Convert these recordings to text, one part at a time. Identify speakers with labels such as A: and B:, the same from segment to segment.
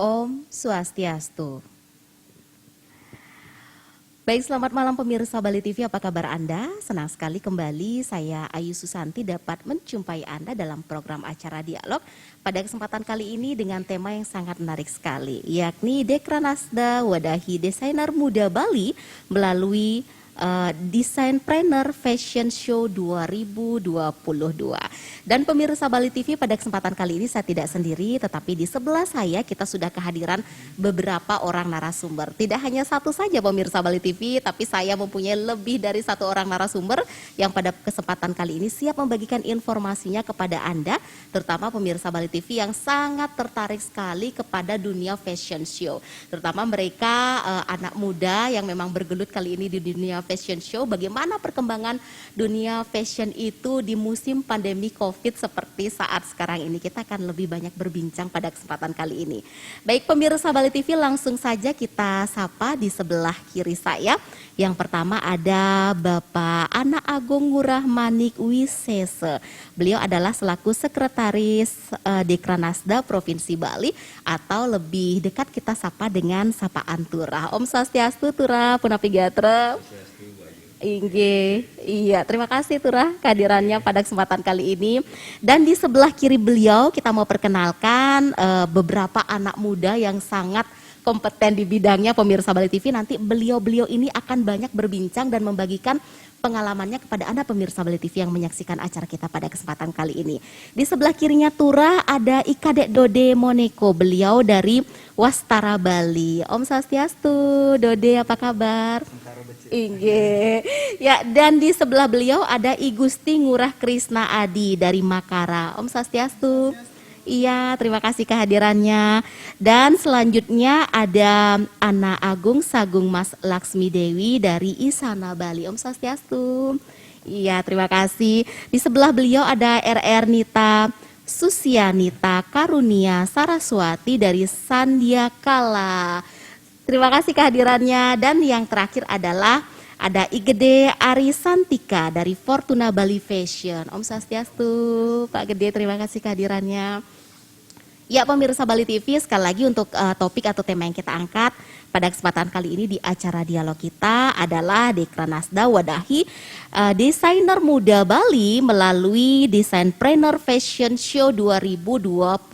A: Om Swastiastu. Baik, selamat malam pemirsa Bali TV, apa kabar Anda? Senang sekali kembali saya Ayu Susanti dapat menjumpai Anda dalam program acara Dialog pada kesempatan kali ini dengan tema yang sangat menarik sekali, yakni Dekranasda Wadahi Desainer Muda Bali melalui Designpreneur Fashion Show 2022. Dan pemirsa Bali TV, pada kesempatan kali ini saya tidak sendiri, tetapi di sebelah saya kita sudah kehadiran beberapa orang narasumber. Tidak hanya satu saja pemirsa Bali TV, tapi saya mempunyai lebih dari satu orang narasumber yang pada kesempatan kali ini siap membagikan informasinya kepada Anda, terutama pemirsa Bali TV yang sangat tertarik sekali kepada dunia fashion show. Terutama mereka anak muda yang memang bergelut kali ini di dunia fashion show, bagaimana perkembangan dunia fashion itu di musim pandemi COVID seperti saat sekarang ini. Kita akan lebih banyak berbincang pada kesempatan kali ini. Baik pemirsa Bali TV, langsung saja kita sapa di sebelah kiri saya. Yang pertama ada Bapak Ana Agung Ngurah Manik Wisese. Beliau adalah selaku Sekretaris Dekranasda Provinsi Bali, atau lebih dekat kita sapa dengan sapaan Turah. Om Swastiastu Turah Punapigatra. Inge, iya, terima kasih Turah kehadirannya pada kesempatan kali ini. Dan di sebelah kiri beliau kita mau perkenalkan beberapa anak muda yang sangat kompeten di bidangnya pemirsa Bali TV. Nanti beliau-beliau ini akan banyak berbincang dan membagikan pengalamannya kepada Anda pemirsa Bali TV yang menyaksikan acara kita pada kesempatan kali ini. Di sebelah kirinya Turah ada Ikadek Dode Moneko, beliau dari Wastara Bali. Om Swastiastu, Dode apa kabar? Inge. Ya, dan di sebelah beliau ada I Gusti Ngurah Krisna Adi dari Makara. Om Swastiastu. Iya, terima kasih kehadirannya. Dan selanjutnya ada Ana Agung Sagung Mas Laksmi Dewi dari Isana Bali. Om Swastiastu. Iya, terima kasih. Di sebelah beliau ada RR Nita Susianita Karunia Saraswati dari Sandiakala. Terima kasih kehadirannya. Dan yang terakhir adalah ada Igede Arisantika dari Fortuna Bali Fashion. Om Swastiastu, Pak Gede, terima kasih kehadirannya. Ya pemirsa Bali TV, sekali lagi untuk topik atau tema yang kita angkat pada kesempatan kali ini di acara dialog kita adalah Dekranasda Wadahi Desainer Muda Bali melalui Designpreneur Fashion Show 2022.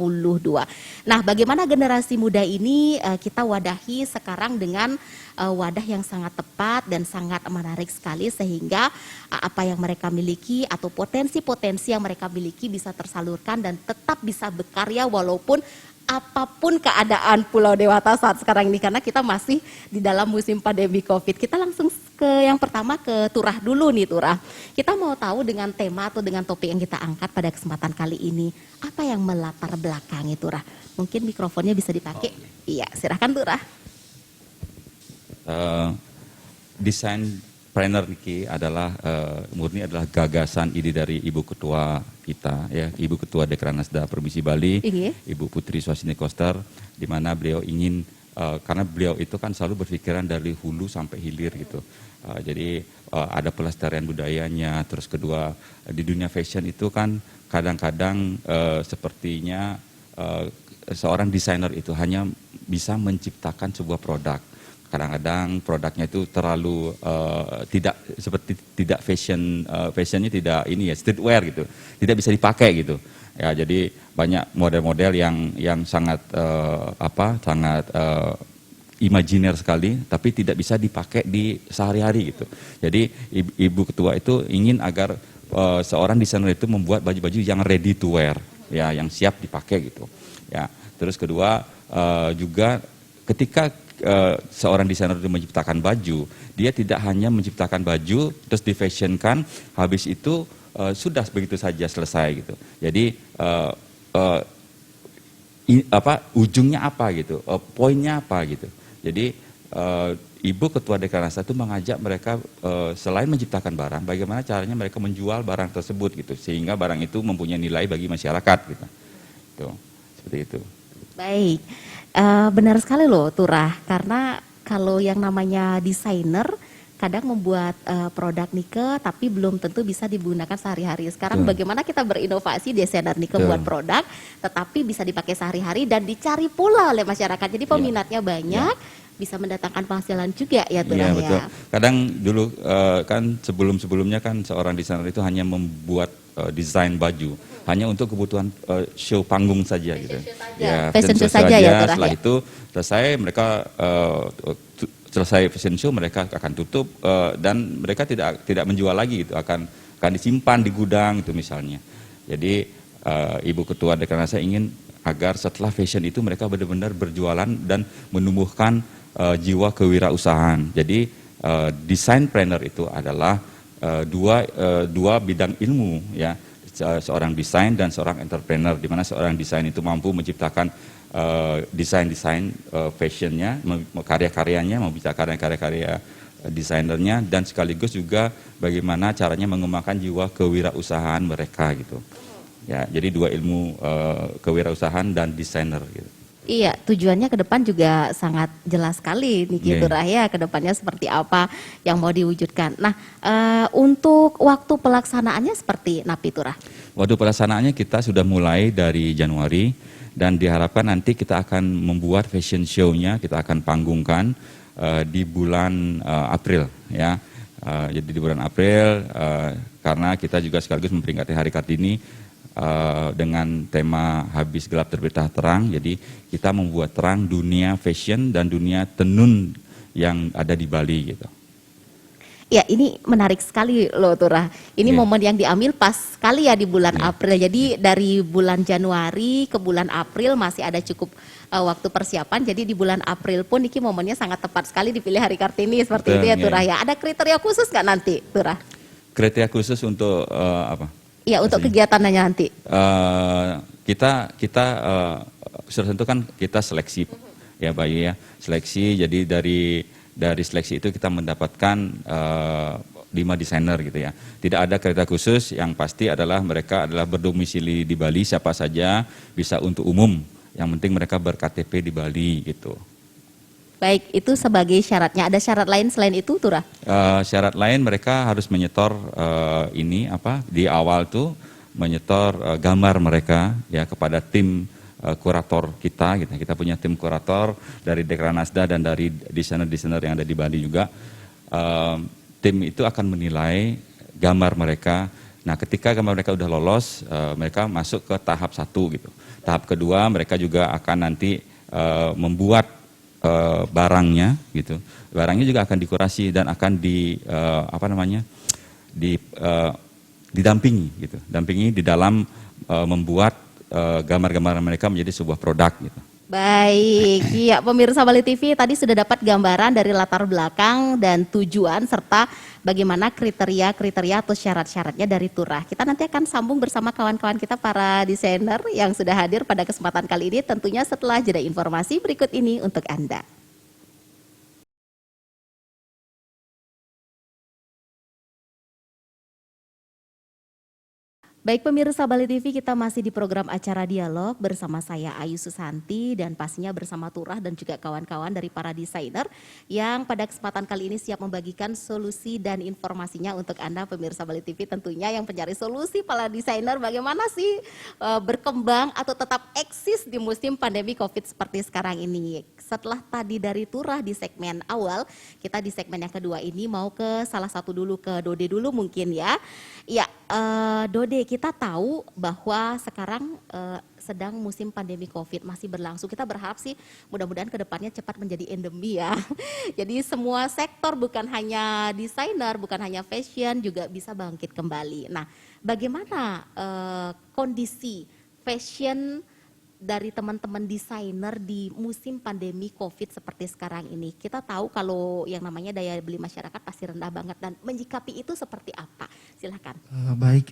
A: Nah, bagaimana generasi muda ini kita wadahi sekarang dengan wadah yang sangat tepat dan sangat menarik sekali, sehingga apa yang mereka miliki atau potensi-potensi yang mereka miliki bisa tersalurkan dan tetap bisa berkarya walaupun apapun keadaan Pulau Dewata saat sekarang ini, karena kita masih di dalam musim pandemi COVID. Kita langsung ke yang pertama, ke Turah dulu nih Turah. Kita mau tahu dengan tema atau dengan topik yang kita angkat pada kesempatan kali ini, apa yang melatar belakangi Turah? Mungkin mikrofonnya bisa dipakai. Iya, silahkan Turah.
B: Designpreneur Niki adalah murni adalah gagasan ide dari Ibu Ketua kita, ya, Ibu Ketua Dekranasda Provinsi Bali, Ibu Putri Swasini Koster, di mana beliau ingin karena beliau itu kan selalu berpikiran dari hulu sampai hilir gitu. Jadi ada pelestarian budayanya, terus kedua di dunia fashion itu kan kadang-kadang sepertinya seorang desainer itu hanya bisa menciptakan sebuah produk. Kadang-kadang produknya itu terlalu tidak fashionnya tidak ini ya, streetwear gitu, tidak bisa dipakai gitu ya. Jadi banyak model-model yang sangat imajiner sekali, tapi tidak bisa dipakai di sehari-hari gitu. Jadi Ibu Ketua itu ingin agar seorang desainer itu membuat baju-baju yang ready to wear, ya, yang siap dipakai gitu ya. Terus kedua juga ketika seorang desainer itu menciptakan baju, dia tidak hanya menciptakan baju terus difashionkan, habis itu sudah begitu saja selesai gitu. Jadi ujungnya apa gitu, poinnya apa gitu. Jadi Ibu Ketua Dekranasda itu mengajak mereka selain menciptakan barang, bagaimana caranya mereka menjual barang tersebut gitu, sehingga barang itu mempunyai nilai bagi masyarakat gitu. Tuh, seperti itu.
A: Baik, benar sekali loh Turah, karena kalau yang namanya desainer kadang membuat produk Nike tapi belum tentu bisa digunakan sehari-hari. Sekarang bagaimana kita berinovasi desainer Nike buat produk tetapi bisa dipakai sehari-hari dan dicari pula oleh masyarakat. Jadi peminatnya banyak, bisa mendatangkan penghasilan juga ya Turah ya.
B: Betul. Kadang dulu kan sebelum-sebelumnya kan seorang desainer itu hanya membuat desain baju hanya untuk kebutuhan show panggung saja gitu. Ya,
A: fashion show saja ya Turah.
B: Setelah itu selesai mereka selesai fashion show mereka akan tutup dan mereka tidak menjual lagi gitu, akan disimpan di gudang itu misalnya. Jadi Ibu Ketua Dekranasda ingin agar setelah fashion itu mereka benar-benar berjualan dan menumbuhkan jiwa kewirausahaan. Jadi design planner itu adalah dua bidang ilmu ya, seorang desain dan seorang entrepreneur, di mana seorang desain itu mampu menciptakan desain fashionnya, karya-karyanya, membicarakan karya-karya desainernya, dan sekaligus juga bagaimana caranya mengembangkan jiwa kewirausahaan mereka gitu. Ya, jadi dua ilmu kewirausahaan dan desainer gitu.
A: Iya, tujuannya ke depan juga sangat jelas sekali Niki Turah ya, ke depannya seperti apa yang mau diwujudkan. Nah, untuk waktu pelaksanaannya seperti Napi Turah?
B: Waktu pelaksanaannya kita sudah mulai dari Januari dan diharapkan nanti kita akan membuat fashion show-nya, kita akan panggungkan di bulan April ya. Jadi di bulan April karena kita juga sekaligus memperingati Hari Kartini dengan tema habis gelap terbitlah terang. Jadi kita membuat terang dunia fashion dan dunia tenun yang ada di Bali gitu.
A: Ya, ini menarik sekali loh Turah. Ini momen yang diambil pas sekali ya di bulan April. Jadi dari bulan Januari ke bulan April masih ada cukup waktu persiapan. Jadi di bulan April pun Niki momennya sangat tepat sekali dipilih Hari Kartini seperti itu ya Turah ya. Ada kriteria khusus nggak nanti Turah? Kriteria
B: khusus untuk apa?
A: Iya, untuk kegiatannya nanti.
B: Kita sudah tentu kan kita seleksi ya Bayu ya. Seleksi, jadi dari seleksi itu kita mendapatkan 5 desainer gitu ya. Tidak ada kriteria khusus, yang pasti adalah mereka adalah berdomisili di Bali, siapa saja bisa untuk umum. Yang penting mereka ber-KTP di Bali gitu.
A: Baik, itu sebagai syaratnya. Ada syarat lain selain itu Turah?
B: Syarat lain mereka harus menyetor di awal tuh menyetor gambar mereka ya kepada tim kurator kita gitu. Kita punya tim kurator dari Dekranasda dan dari desainer-desainer yang ada di Bali juga. Tim itu akan menilai gambar mereka. Nah, ketika gambar mereka udah lolos, mereka masuk ke tahap 1 gitu. Tahap kedua mereka juga akan nanti membuat barangnya gitu. Barangnya juga akan dikurasi dan akan didampingi gitu. Dampingi di dalam membuat gambar-gambar mereka menjadi sebuah produk gitu.
A: Baik, ya pemirsa Bali TV tadi sudah dapat gambaran dari latar belakang dan tujuan serta bagaimana kriteria atau syarat-syaratnya dari Turah. Kita nanti akan sambung bersama kawan-kawan kita para desainer yang sudah hadir pada kesempatan kali ini tentunya setelah jeda informasi berikut ini untuk Anda. Baik pemirsa Bali TV, kita masih di program acara dialog bersama saya Ayu Susanti dan pastinya bersama Turah dan juga kawan-kawan dari para desainer yang pada kesempatan kali ini siap membagikan solusi dan informasinya untuk Anda pemirsa Bali TV, tentunya yang pencari solusi para desainer bagaimana sih berkembang atau tetap eksis di musim pandemi COVID seperti sekarang ini. Setelah tadi dari Turah di segmen awal, kita di segmen yang kedua ini mau ke salah satu dulu, ke Dode dulu mungkin ya. Ya, Dode, kita tahu bahwa sekarang sedang musim pandemi COVID masih berlangsung. Kita berharap sih mudah-mudahan kedepannya cepat menjadi endemi ya. Jadi semua sektor bukan hanya desainer, bukan hanya fashion juga bisa bangkit kembali. Nah, bagaimana kondisi fashion dari teman-teman desainer di musim pandemi COVID seperti sekarang ini? Kita tahu kalau yang namanya daya beli masyarakat pasti rendah banget dan menyikapi itu seperti apa? Silakan.
C: Baik,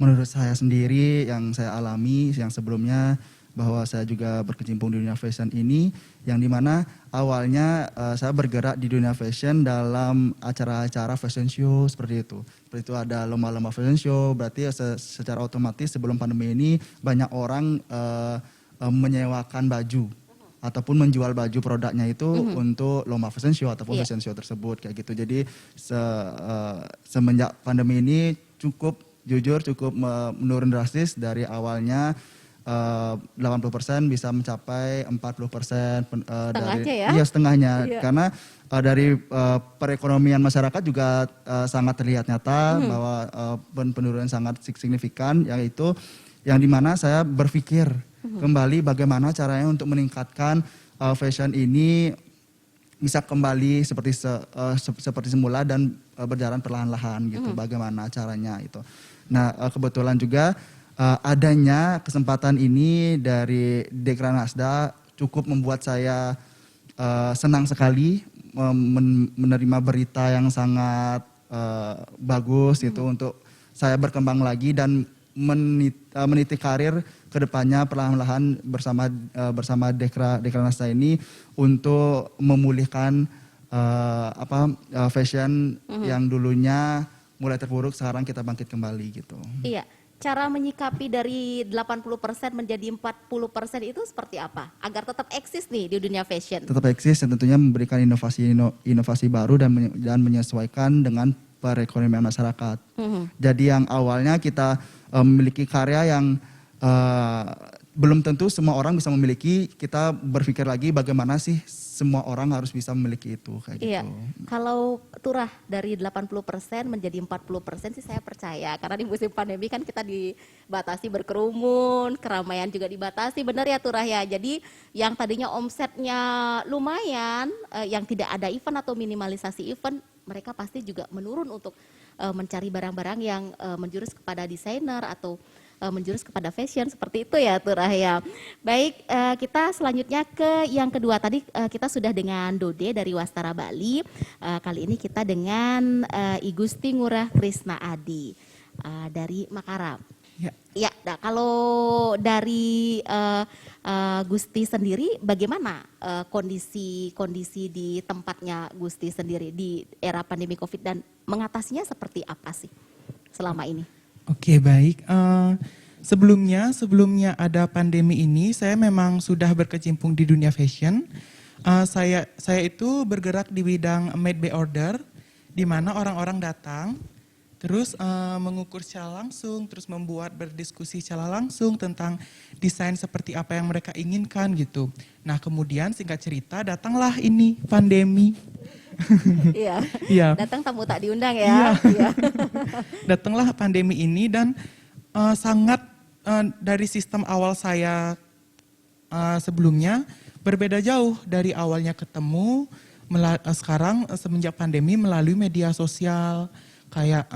C: menurut saya sendiri yang saya alami yang sebelumnya bahwa saya juga berkecimpung di dunia fashion ini, yang dimana awalnya saya bergerak di dunia fashion dalam acara-acara fashion show seperti itu. Seperti itu ada lomba-lomba fashion show, berarti secara otomatis sebelum pandemi ini banyak orang menyewakan baju ataupun menjual baju produknya itu untuk lomba fashion show ataupun fashion show tersebut kayak gitu. Jadi semenjak pandemi ini cukup menurun drastis dari awalnya 80% bisa mencapai 40% setengahnya karena dari perekonomian masyarakat juga sangat terlihat nyata bahwa penurunan sangat signifikan, yaitu yang dimana saya berpikir kembali bagaimana caranya untuk meningkatkan fashion ini bisa kembali seperti semula dan berjalan perlahan-lahan gitu. Bagaimana caranya itu. Nah, kebetulan juga adanya kesempatan ini dari Dekranasda cukup membuat saya senang sekali menerima berita yang sangat bagus itu untuk saya berkembang lagi dan meniti karir kedepannya perlahan-lahan bersama Dekranasda ini untuk memulihkan fashion yang dulunya mulai terpuruk, sekarang kita bangkit kembali gitu.
A: Iya. Cara menyikapi dari 80% menjadi 40% itu seperti apa? Agar tetap eksis nih di dunia fashion.
C: Tetap eksis dan tentunya memberikan inovasi baru dan menyesuaikan dengan perekonomian masyarakat. Jadi yang awalnya kita memiliki karya yang belum tentu semua orang bisa memiliki, kita berpikir lagi bagaimana sih semua orang harus bisa memiliki itu kayak
A: iya.
C: gitu.
A: Kalau Turah dari 80% menjadi 40% sih saya percaya, karena di musim pandemi kan kita dibatasi berkerumun, keramaian juga dibatasi, benar ya Turah ya. Jadi yang tadinya omsetnya lumayan, yang tidak ada event atau minimalisasi event, mereka pasti juga menurun untuk mencari barang-barang yang menjurus kepada desainer atau menjurus kepada fashion, seperti itu ya Turah ya. Baik, kita selanjutnya ke yang kedua. Tadi kita sudah dengan Dode dari Wastara Bali. Kali ini kita dengan I Gusti Ngurah Krisna Adi dari Makaram. Ya, nah, kalau dari Gusti sendiri, bagaimana kondisi di tempatnya Gusti sendiri di era pandemi COVID dan mengatasinya seperti apa sih selama ini?
D: Oke, baik. Sebelumnya ada pandemi ini, saya memang sudah berkecimpung di dunia fashion. Saya itu bergerak di bidang made by order, di mana orang-orang datang, terus mengukur secara langsung, terus berdiskusi secara langsung tentang desain seperti apa yang mereka inginkan gitu. Nah, kemudian singkat cerita datanglah ini pandemi.
A: Iya.
D: Iya.
A: Datang tamu tak diundang ya. Iya.
D: Datanglah pandemi ini dan sangat dari sistem awal saya sebelumnya berbeda jauh dari awalnya ketemu sekarang semenjak pandemi melalui media sosial. Kayak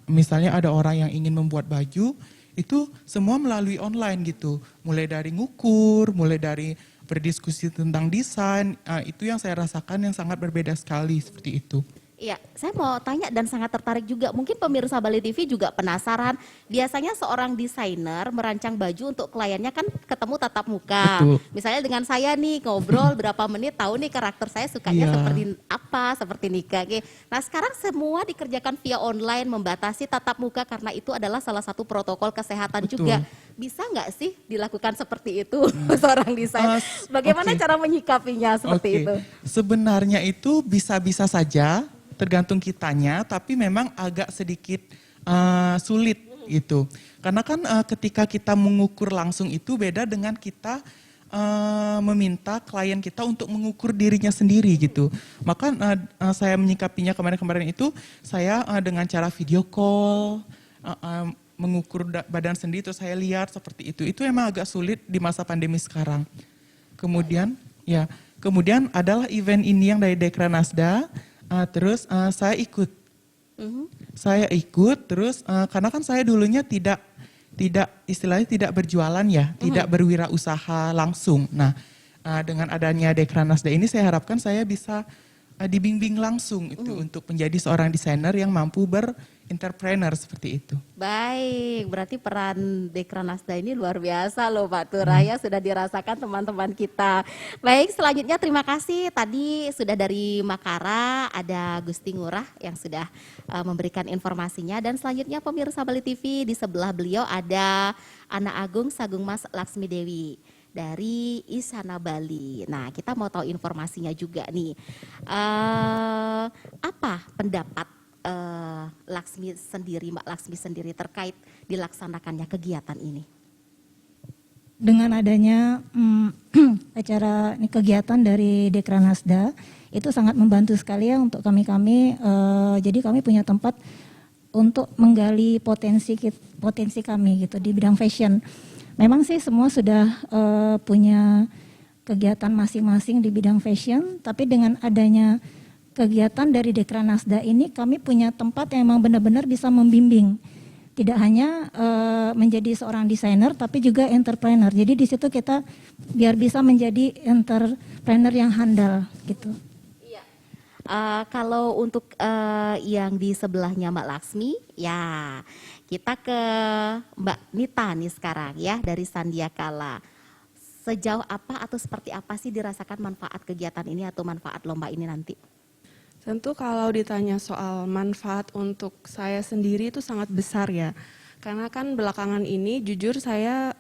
D: misalnya ada orang yang ingin membuat baju, itu semua melalui online gitu. Mulai dari ngukur, mulai dari berdiskusi tentang desain, itu yang saya rasakan yang sangat berbeda sekali seperti itu.
A: Iya, saya mau tanya dan sangat tertarik juga. Mungkin pemirsa Bali TV juga penasaran. Biasanya seorang desainer merancang baju untuk kliennya kan ketemu tatap muka.
D: Betul.
A: Misalnya dengan saya nih ngobrol berapa menit, tahu nih karakter saya sukanya seperti apa, seperti Nika. Oke. Nah, sekarang semua dikerjakan via online, membatasi tatap muka karena itu adalah salah satu protokol kesehatan juga. Bisa nggak sih dilakukan seperti itu seorang desainer? Bagaimana cara menyikapinya seperti itu?
D: Sebenarnya itu bisa-bisa saja, tergantung kitanya, tapi memang agak sedikit sulit gitu. Karena kan ketika kita mengukur langsung itu beda dengan kita meminta klien kita untuk mengukur dirinya sendiri gitu. Maka saya menyikapinya kemarin-kemarin itu saya dengan cara video call, mengukur badan sendiri terus saya lihat seperti itu. Itu emang agak sulit di masa pandemi sekarang. Kemudian adalah event ini yang dari Dekranasda. Terus saya ikut. Saya ikut terus karena kan saya dulunya tidak istilahnya tidak berjualan ya, tidak berwirausaha langsung. Nah, dengan adanya Dekranasda ini saya harapkan saya bisa dibimbing langsung itu untuk menjadi seorang desainer yang mampu entrepreneur seperti itu.
A: Baik, berarti peran Dekranasda ini luar biasa loh Pak Turaya, sudah dirasakan teman-teman kita. Baik, selanjutnya terima kasih tadi sudah dari Makara, ada Gusti Ngurah yang sudah memberikan informasinya. Dan selanjutnya pemirsa Bali TV, di sebelah beliau ada Anak Agung Sagung Mas Laksmi Dewi. dari Isana Bali. Nah, kita mau tahu informasinya juga nih. Apa pendapat Laksmi sendiri, Mbak Laksmi sendiri terkait dilaksanakannya kegiatan ini?
E: Dengan adanya acara ini, kegiatan dari Dekranasda itu sangat membantu sekali ya untuk kami-kami. Jadi kami punya tempat untuk menggali potensi kami gitu di bidang fashion. Memang sih semua sudah punya kegiatan masing-masing di bidang fashion, tapi dengan adanya kegiatan dari Dekranasda ini kami punya tempat yang memang benar-benar bisa membimbing. Tidak hanya menjadi seorang desainer, tapi juga entrepreneur. Jadi di situ kita biar bisa menjadi entrepreneur yang handal gitu.
A: Iya. Kalau untuk yang di sebelahnya Mbak Laksmi, ya kita ke Mbak Nita nih sekarang ya dari Sandiakala. Sejauh apa atau seperti apa sih dirasakan manfaat kegiatan ini atau manfaat lomba ini nanti?
F: Tentu kalau ditanya soal manfaat untuk saya sendiri itu sangat besar ya. Karena kan belakangan ini jujur saya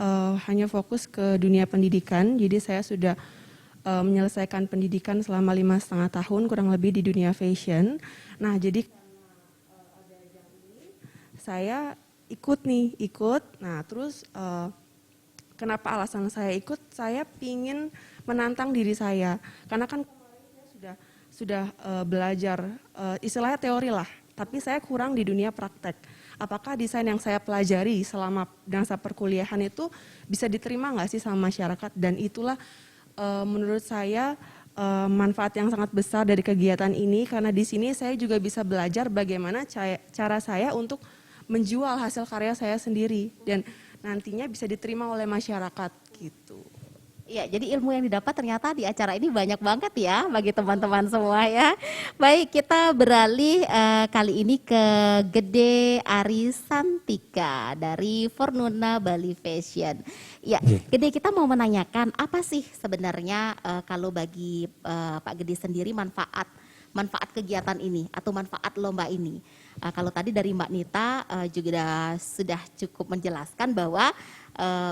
F: hanya fokus ke dunia pendidikan. Jadi saya sudah menyelesaikan pendidikan selama 5,5 tahun kurang lebih di dunia fashion. Nah jadi saya ikut. Nah terus kenapa alasan saya ikut? Saya pingin menantang diri saya. Karena kan sudah belajar istilahnya teori lah, tapi saya kurang di dunia praktek. Apakah desain yang saya pelajari selama masa perkuliahan itu bisa diterima nggak sih sama masyarakat? Dan itulah menurut saya manfaat yang sangat besar dari kegiatan ini, karena di sini saya juga bisa belajar bagaimana cara saya untuk menjual hasil karya saya sendiri dan nantinya bisa diterima oleh masyarakat gitu.
A: Ya, jadi ilmu yang didapat ternyata di acara ini banyak banget ya bagi teman-teman semua ya. Baik, kita beralih kali ini ke Gede Arisantika dari Fortuna Bali Fashion. Ya, Gede, kita mau menanyakan apa sih sebenarnya kalau bagi Pak Gede sendiri manfaat kegiatan ini atau manfaat lomba ini. Kalau tadi dari Mbak Nita juga sudah cukup menjelaskan bahwa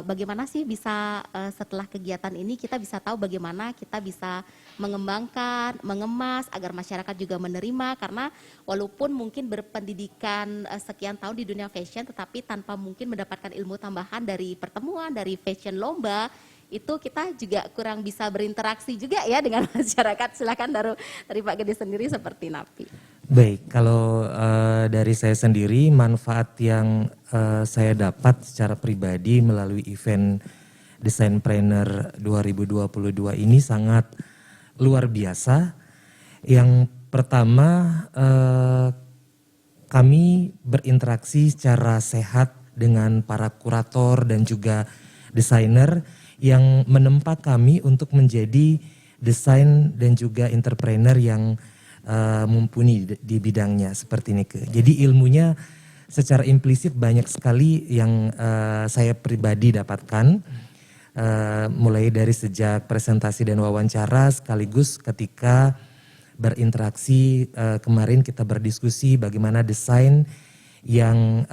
A: bagaimana sih bisa setelah kegiatan ini kita bisa tahu bagaimana kita bisa mengembangkan, mengemas agar masyarakat juga menerima, karena walaupun mungkin berpendidikan sekian tahun di dunia fashion tetapi tanpa mungkin mendapatkan ilmu tambahan dari pertemuan, dari fashion lomba, itu kita juga kurang bisa berinteraksi juga ya dengan masyarakat. Silakan dari Pak Gede sendiri seperti Napi.
G: Baik, kalau dari saya sendiri manfaat yang saya dapat secara pribadi melalui event Designpreneur 2022 ini sangat luar biasa. Yang pertama kami berinteraksi secara sehat dengan para kurator dan juga desainer yang menempa kami untuk menjadi desain dan juga entrepreneur yang mumpuni di bidangnya seperti ini. Jadi ilmunya secara implisit banyak sekali yang saya pribadi dapatkan, mulai dari sejak presentasi dan wawancara sekaligus ketika berinteraksi kemarin kita berdiskusi bagaimana desain yang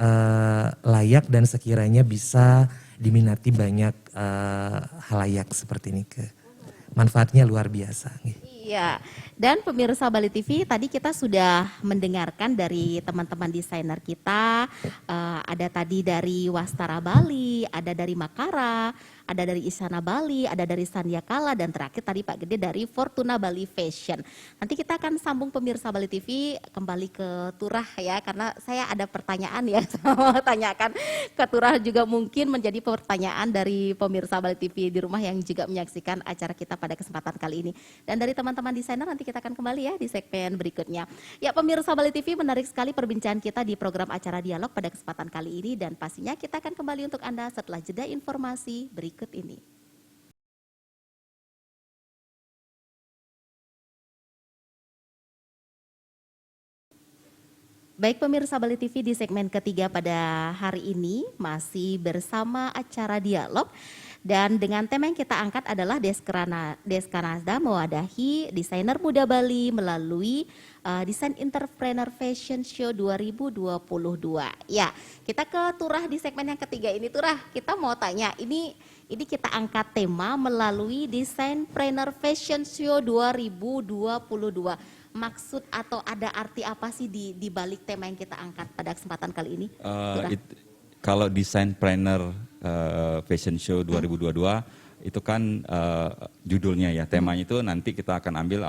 G: layak dan sekiranya bisa diminati banyak halayak seperti ini. Manfaatnya luar biasa.
A: Iya, dan pemirsa Bali TV tadi kita sudah mendengarkan dari teman-teman desainer kita, ada tadi dari Wastara Bali, ada dari Makara, ada dari Isana Bali, ada dari Sandiakala, dan terakhir tadi Pak Gede dari Fortuna Bali Fashion. Nanti kita akan sambung pemirsa Bali TV kembali ke Turah ya, karena saya ada pertanyaan ya, mau tanyakan ke Turah juga mungkin menjadi pertanyaan dari pemirsa Bali TV di rumah yang juga menyaksikan acara kita pada kesempatan kali ini. Dan dari teman-teman desainer nanti kita akan kembali ya di segmen berikutnya. Ya pemirsa Bali TV, menarik sekali perbincangan kita di program acara Dialog pada kesempatan kali ini, dan pastinya kita akan kembali untuk Anda setelah jeda informasi berikut ini. Baik pemirsa Bali TV, di segmen ketiga pada hari ini masih bersama acara Dialog Dan dengan tema yang kita angkat adalah Deskanasda mewadahi desainer muda Bali melalui Desain Entrepreneur Fashion Show 2022. Ya, kita ke Turah di segmen yang ketiga ini. Turah, kita mau tanya, ini kita angkat tema melalui Designpreneur Fashion Show 2022. Maksud atau ada arti apa sih di balik tema yang kita angkat pada kesempatan kali ini?
B: Kalau Designpreneur Fashion Show 2022 itu kan judulnya ya, temanya itu nanti kita akan ambil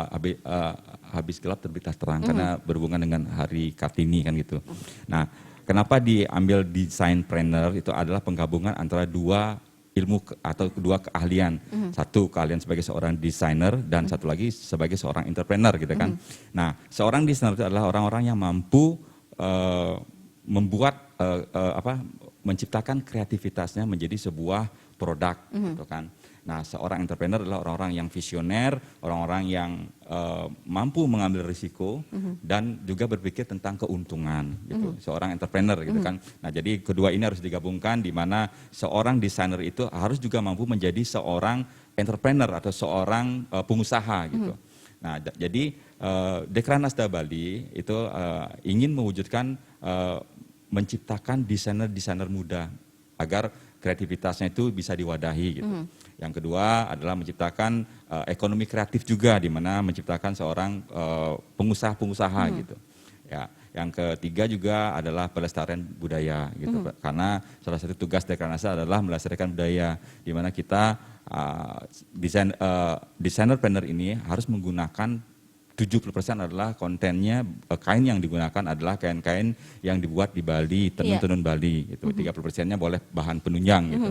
B: habis gelap terbitlah terang karena berhubungan dengan Hari Kartini kan gitu. Nah, kenapa diambil Designpreneur itu adalah penggabungan antara dua ilmu atau kedua keahlian. Satu keahlian sebagai seorang desainer dan satu lagi sebagai seorang entrepreneur gitu kan. Nah, seorang desainer itu adalah orang-orang yang mampu membuat menciptakan kreativitasnya menjadi sebuah produk gitu kan. Nah, seorang entrepreneur adalah orang-orang yang visioner, orang-orang yang mampu mengambil risiko dan juga berpikir tentang keuntungan gitu. Seorang entrepreneur gitu kan. Nah, jadi kedua ini harus digabungkan di mana seorang desainer itu harus juga mampu menjadi seorang entrepreneur atau seorang pengusaha gitu. Nah, jadi Dekranasda Bali itu ingin mewujudkan menciptakan desainer-desainer muda agar kreativitasnya itu bisa diwadahi gitu. Yang kedua adalah menciptakan ekonomi kreatif juga, di mana menciptakan seorang pengusaha-pengusaha gitu. Ya, yang ketiga juga adalah pelestarian budaya gitu. Karena salah satu tugas Dekranasda adalah melestarikan budaya, di mana kita desainer-planner ini harus menggunakan 70% adalah kontennya, kain yang digunakan adalah kain-kain yang dibuat di Bali, tenun-tenun Bali gitu. 30%-nya boleh bahan penunjang gitu.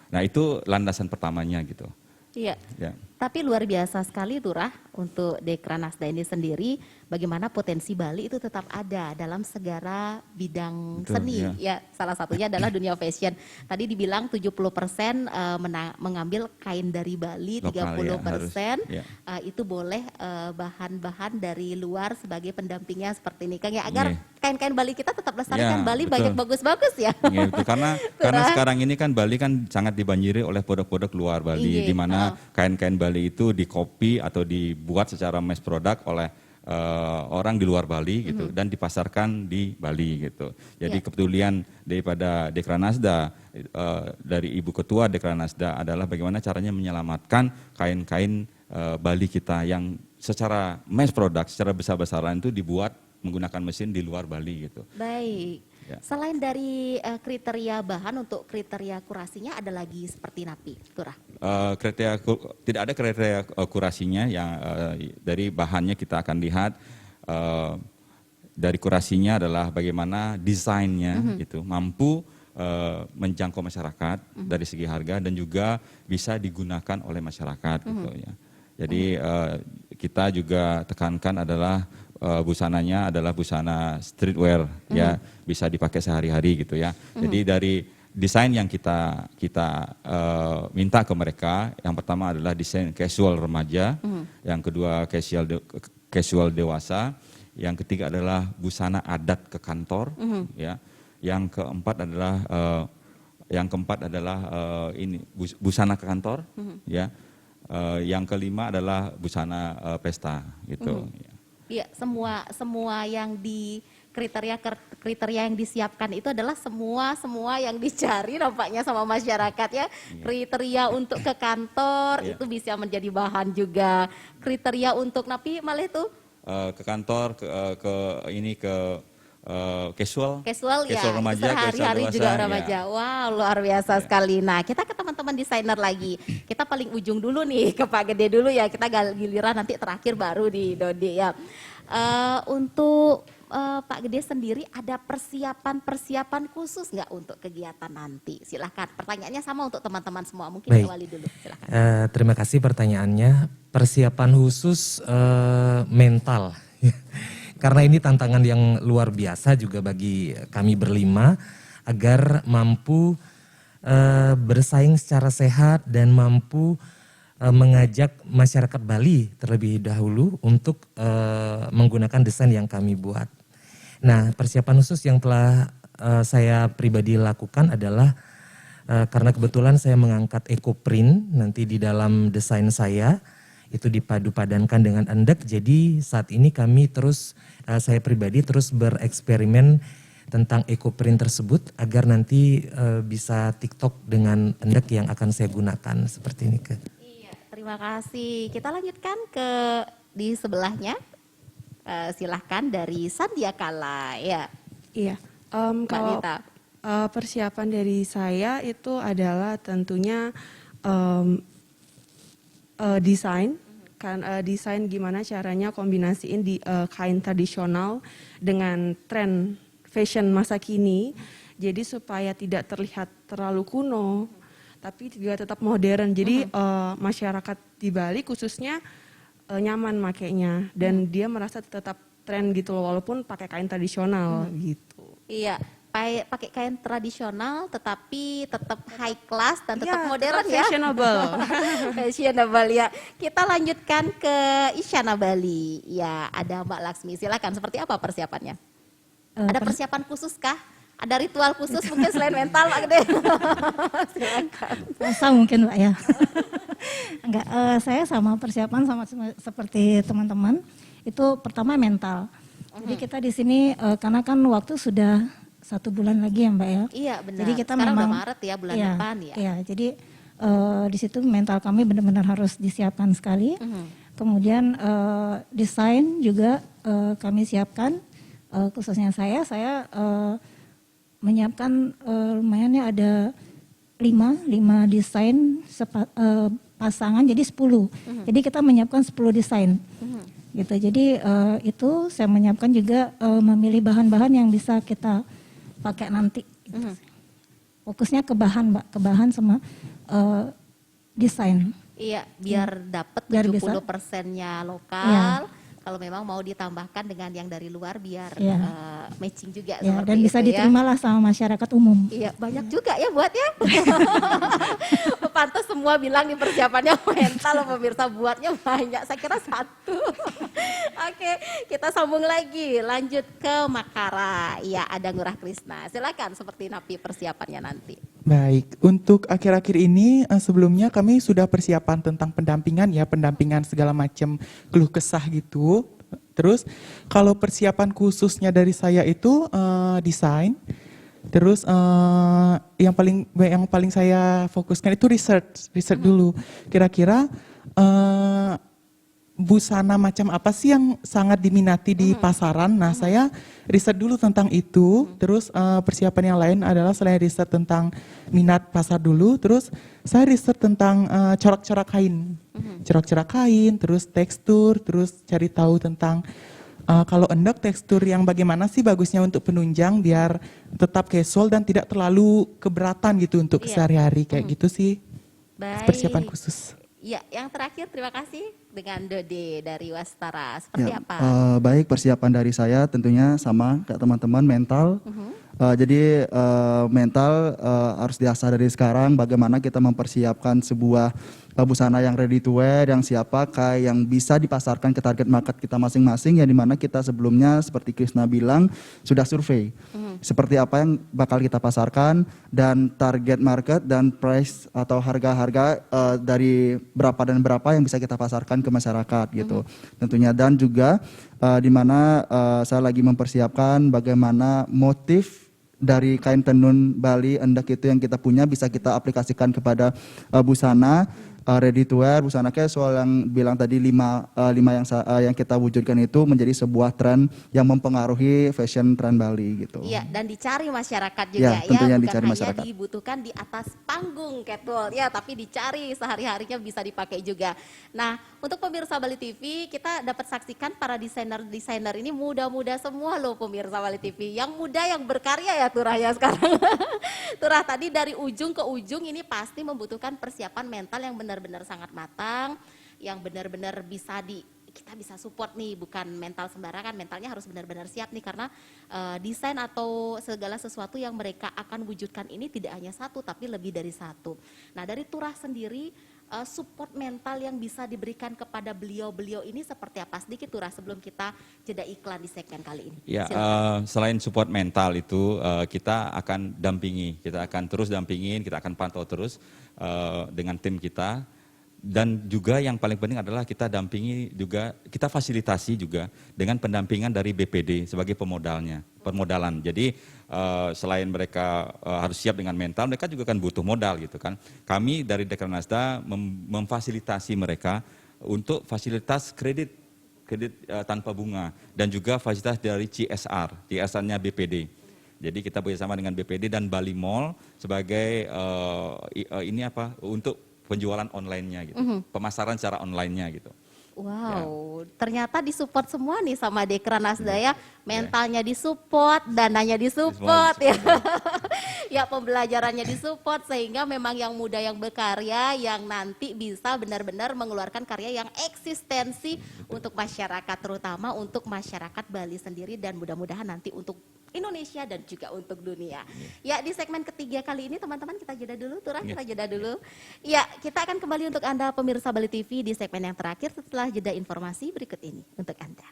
B: Nah, itu landasan pertamanya gitu.
A: Iya.
B: Ya.
A: Tapi luar biasa sekali Turah untuk Dekranasda ini sendiri, bagaimana potensi Bali itu tetap ada dalam segala bidang
B: Betul,
A: seni. Ya, salah satunya adalah dunia fashion. Tadi dibilang 70% mengambil kain dari Bali,
B: Lokal,
A: 30%
B: ya,
A: itu boleh bahan-bahan dari luar sebagai pendampingnya seperti ini Kang ya, agar kain-kain Bali kita tetap lestarikan.
B: Ya,
A: Bali
B: betul.
A: banyak bagus-bagus ya.
B: Ya, betul. Karena sekarang ini kan Bali kan sangat dibanjiri oleh produk-produk luar Bali, di mana kain-kain Bali itu dikopi atau dibuat secara mass product oleh orang di luar Bali gitu dan dipasarkan di Bali gitu. Jadi kepedulian daripada Dekranasda dari Ibu Ketua Dekranasda adalah bagaimana caranya menyelamatkan kain-kain Bali kita yang secara mass product, secara besar-besaran itu dibuat menggunakan mesin di luar Bali gitu.
A: Baik.
B: Ya.
A: Selain dari kriteria bahan, untuk kriteria kurasinya ada lagi seperti napi, Turah?
B: Tidak ada kriteria kurasinya, yang dari bahannya kita akan lihat dari kurasinya adalah bagaimana desainnya itu mampu menjangkau masyarakat dari segi harga dan juga bisa digunakan oleh masyarakat gitu ya. Jadi kita juga tekankan adalah busananya adalah busana streetwear ya, bisa dipakai sehari-hari gitu ya. Jadi dari desain yang kita minta ke mereka, yang pertama adalah desain casual remaja, yang kedua casual dewasa, yang ketiga adalah busana adat ke kantor, ya. Yang keempat adalah ini busana ke kantor, ya. Yang kelima adalah busana pesta gitu.
A: Iya, semua yang di kriteria yang disiapkan itu adalah semua yang dicari nampaknya sama masyarakat ya. Kriteria untuk ke kantor itu bisa menjadi bahan juga. Kriteria untuk napi malah itu
B: ke kantor, ke casual
A: ya,
B: remaja,
A: sehari-hari juga remaja.
B: Ya.
A: Wow, luar biasa sekali. Nah, kita ke teman-teman desainer lagi. Kita paling ujung dulu nih, ke Pak Gede dulu ya. Kita giliran nanti terakhir baru di Dodi ya. Untuk Pak Gede sendiri ada persiapan khusus nggak untuk kegiatan nanti? Silahkan, pertanyaannya sama untuk teman-teman semua. Mungkin awali dulu, silahkan.
G: Terima kasih pertanyaannya. Persiapan khusus mental. Karena ini tantangan yang luar biasa juga bagi kami berlima agar mampu bersaing secara sehat dan mampu mengajak masyarakat Bali terlebih dahulu untuk menggunakan desain yang kami buat. Nah, persiapan khusus yang telah saya pribadi lakukan adalah karena kebetulan saya mengangkat EcoPrint nanti di dalam desain saya, itu dipadu padankan dengan endek. Jadi saat ini kami terus, saya pribadi terus bereksperimen tentang EcoPrint tersebut agar nanti bisa TikTok dengan endek yang akan saya gunakan seperti ini.
A: Iya, terima kasih. Kita lanjutkan ke di sebelahnya. Silahkan dari Sandiakala ya.
F: Iya, kalau
A: Nita.
F: persiapan dari saya itu adalah tentunya desain, kan desain gimana caranya kombinasiin di kain tradisional dengan tren fashion masa kini, jadi supaya tidak terlihat terlalu kuno, tapi juga tetap modern. Jadi masyarakat di Bali khususnya nyaman makainya dan dia merasa tetap tren gitu loh, walaupun pakai kain tradisional gitu.
A: Iya, pakai kain tradisional tetapi tetap high class dan tetap
F: Iya,
A: modern
F: tetap
A: ya.
F: fashionable.
A: Fashionable ya. Kita lanjutkan ke Isyana Bali. Ya, ada Mbak Laksmi. Silakan, seperti apa persiapannya? Ada persiapan khusus kah? Ada ritual khusus mungkin selain mental Pak Gede? Silakan.
E: Puasa mungkin Mbak ya. Enggak, saya sama persiapan sama seperti teman-teman. Itu pertama mental. Jadi kita di sini karena kan waktu sudah 1 bulan lagi ya Mbak ya.
A: Iya benar.
E: Jadi kita
A: sekarang
E: memang
A: udah Maret ya, bulan depan ya.
E: Iya, jadi di situ mental kami benar-benar harus disiapkan sekali. Kemudian desain juga kami siapkan. Khususnya saya menyiapkan lumayan ya ada 5 desain pasangan jadi 10. Jadi kita menyiapkan 10 desain. Gitu. Jadi itu saya menyiapkan juga memilih bahan-bahan yang bisa kita pakai nanti. Gitu. Fokusnya ke bahan, Mbak, ke bahan sama desain.
A: Iya, biar dapat
E: Biar
A: 70%-nya lokal. Kalau memang mau ditambahkan dengan yang dari luar biar matching juga
E: Ya,
A: seperti
E: dan bisa
A: itu ya.
E: diterima lah sama masyarakat umum.
A: Iya, banyak juga ya buatnya. Pantas semua bilang di persiapannya mental, pemirsa buatnya banyak. Saya kira 1. Oke, kita sambung lagi. Lanjut ke Makara. Iya, ada Ngurah Krisna. Silakan seperti Napi persiapannya nanti.
D: Baik, untuk akhir-akhir ini sebelumnya kami sudah persiapan tentang pendampingan ya, pendampingan segala macam keluh kesah gitu. Terus kalau persiapan khususnya dari saya itu desain. Terus yang paling saya fokuskan itu research dulu. Kira-kira busana macam apa sih yang sangat diminati di pasaran. Nah, saya riset dulu tentang itu. Terus persiapan yang lain adalah selain riset tentang minat pasar dulu, terus saya riset tentang corak-corak kain. Corak-corak kain, terus tekstur, terus cari tahu tentang kalau endek tekstur yang bagaimana sih bagusnya untuk penunjang biar tetap casual dan tidak terlalu keberatan gitu untuk sehari-hari kayak gitu sih.
A: Baik.
D: Persiapan khusus.
A: Ya, yang terakhir terima kasih dengan Dode dari Wastara. Seperti apa?
C: Baik, persiapan dari saya tentunya sama kayak teman-teman mental. Jadi mental harus diasah dari sekarang bagaimana kita mempersiapkan sebuah busana yang ready to wear, yang siap pakai, yang bisa dipasarkan ke target market kita masing-masing, yang dimana kita sebelumnya seperti Krisna bilang sudah survei seperti apa yang bakal kita pasarkan dan target market dan price atau harga-harga dari berapa dan berapa yang bisa kita pasarkan ke masyarakat gitu tentunya. Dan juga di mana saya lagi mempersiapkan bagaimana motif dari kain tenun Bali endek itu yang kita punya bisa kita aplikasikan kepada busana ready to wear, busana casual yang bilang tadi 5 yang kita wujudkan itu menjadi sebuah tren yang mempengaruhi fashion tren Bali gitu.
A: Iya, dan dicari masyarakat juga ya,
C: tentunya
A: bukan
C: dicari
A: hanya
C: masyarakat.
A: dibutuhkan di atas panggung catwalk ya, tapi dicari sehari-harinya bisa dipakai juga. Nah, untuk pemirsa Bali TV, kita dapat saksikan para desainer-desainer ini muda-muda semua loh pemirsa Bali TV. Yang muda yang berkarya ya Turah ya sekarang. Turah tadi dari ujung ke ujung ini pasti membutuhkan persiapan mental yang benar-benar sangat matang, yang benar-benar kita bisa support nih, bukan mental sembarangan, mentalnya harus benar-benar siap nih karena desain atau segala sesuatu yang mereka akan wujudkan ini tidak hanya satu tapi lebih dari satu. Nah, dari Turah sendiri support mental yang bisa diberikan kepada beliau-beliau ini seperti apa? Sedikit Turah sebelum kita jeda iklan di segmen kali ini.
B: Ya, selain support mental itu kita akan dampingi, kita akan terus dampingin, kita akan pantau terus dengan tim kita. Dan juga yang paling penting adalah kita dampingi juga, kita fasilitasi juga dengan pendampingan dari BPD sebagai permodalan. Jadi selain mereka harus siap dengan mental, mereka juga kan butuh modal gitu kan. Kami dari Dekranasda memfasilitasi mereka untuk fasilitas kredit tanpa bunga dan juga fasilitas dari CSR-nya BPD. Jadi kita bersama dengan BPD dan Bali Mall sebagai untuk penjualan online-nya gitu, pemasaran secara online-nya gitu.
A: Wow, ternyata disupport semua nih sama Dekranasda ya, mentalnya disupport, dananya disupport ya. Ya pembelajarannya disupport sehingga memang yang muda yang berkarya yang nanti bisa benar-benar mengeluarkan karya yang eksistensi untuk masyarakat, terutama untuk masyarakat Bali sendiri dan mudah-mudahan nanti untuk Indonesia dan juga untuk dunia. Ya di segmen ketiga kali ini teman-teman kita jeda dulu, Turah kita jeda dulu. Ya kita akan kembali untuk Anda pemirsa Bali TV di segmen yang terakhir setelah jeda informasi berikut ini untuk Anda.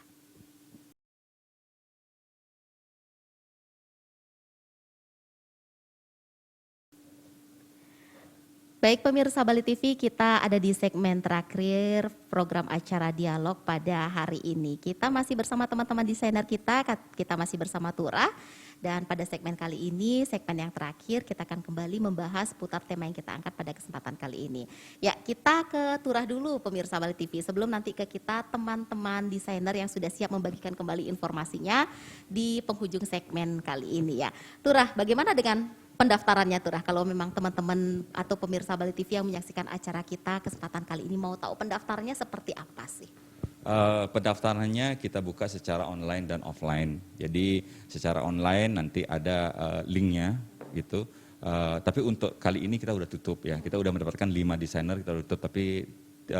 A: Baik pemirsa Bali TV, kita ada di segmen terakhir program acara dialog pada hari ini. Kita masih bersama teman-teman desainer kita masih bersama Turah. Dan pada segmen kali ini, segmen yang terakhir kita akan kembali membahas seputar tema yang kita angkat pada kesempatan kali ini. Ya kita ke Turah dulu pemirsa Bali TV, sebelum nanti ke kita teman-teman desainer yang sudah siap membagikan kembali informasinya di penghujung segmen kali ini ya. Turah, bagaimana dengan pendaftarannya Turah? Kalau memang teman-teman atau pemirsa Bali TV yang menyaksikan acara kita kesempatan kali ini mau tahu pendaftarannya seperti apa sih?
B: Pendaftarannya kita buka secara online dan offline. Jadi secara online nanti ada linknya gitu. Tapi untuk kali ini kita udah tutup ya. Kita udah mendapatkan 5 desainer, kita udah tutup. Tapi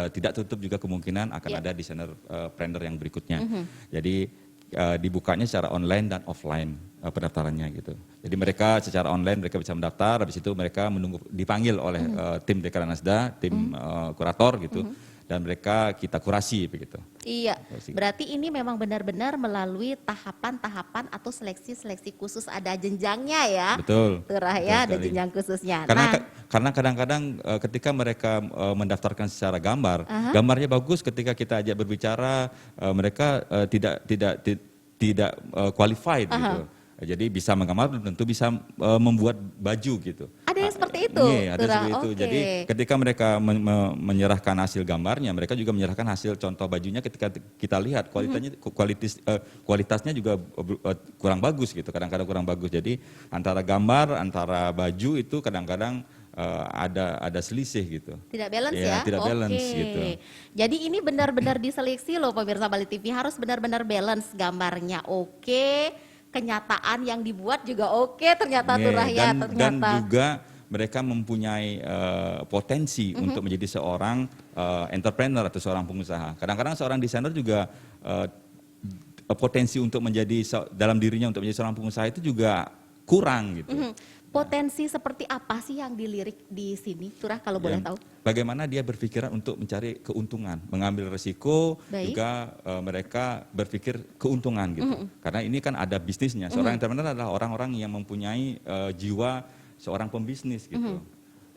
B: tidak tutup juga kemungkinan akan ada desainer planner yang berikutnya. Jadi dibukanya secara online dan offline pendaftarannya gitu. Jadi mereka secara online mereka bisa mendaftar, habis itu mereka menunggu dipanggil oleh tim Dekranasda, tim kurator gitu. Dan mereka kita kurasi begitu.
A: Iya, berarti ini memang benar-benar melalui tahapan-tahapan atau seleksi-seleksi khusus, ada jenjangnya ya.
B: Betul.
A: Turah ya, ada jenjang khususnya.
B: Karena kadang-kadang ketika mereka mendaftarkan secara gambar, gambarnya bagus, ketika kita ajak berbicara mereka tidak qualified gitu. Jadi bisa menggambar, tentu bisa membuat baju gitu.
A: Ada yang seperti itu?
B: Iya, ada seperti itu. Jadi ketika mereka menyerahkan hasil gambarnya, mereka juga menyerahkan hasil contoh bajunya. Ketika kita lihat kualitasnya juga kurang bagus gitu. Kadang-kadang kurang bagus. Jadi antara gambar, antara baju itu kadang-kadang ada selisih gitu.
A: Tidak balance ya?
B: Tidak balance gitu.
A: Jadi ini benar-benar diseleksi loh pemirsa Bali TV, harus benar-benar balance gambarnya. Kenyataan yang dibuat juga ternyata Turah ya, ternyata.
B: Dan juga mereka mempunyai potensi untuk menjadi seorang entrepreneur atau seorang pengusaha. Kadang-kadang seorang desainer juga potensi untuk menjadi dalam dirinya untuk menjadi seorang pengusaha itu juga kurang gitu.
A: Potensi seperti apa sih yang dilirik di sini, Turah kalau boleh tahu?
B: Bagaimana dia berpikiran untuk mencari keuntungan, mengambil resiko, juga mereka berpikir keuntungan gitu. Karena ini kan ada bisnisnya. Seorang entrepreneur adalah orang-orang yang mempunyai jiwa seorang pembisnis gitu.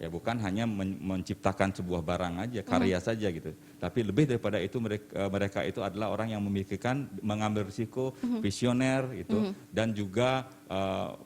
B: Ya bukan hanya menciptakan sebuah barang aja, karya saja gitu. Tapi lebih daripada itu mereka itu adalah orang yang memikirkan, mengambil risiko, visioner gitu, dan juga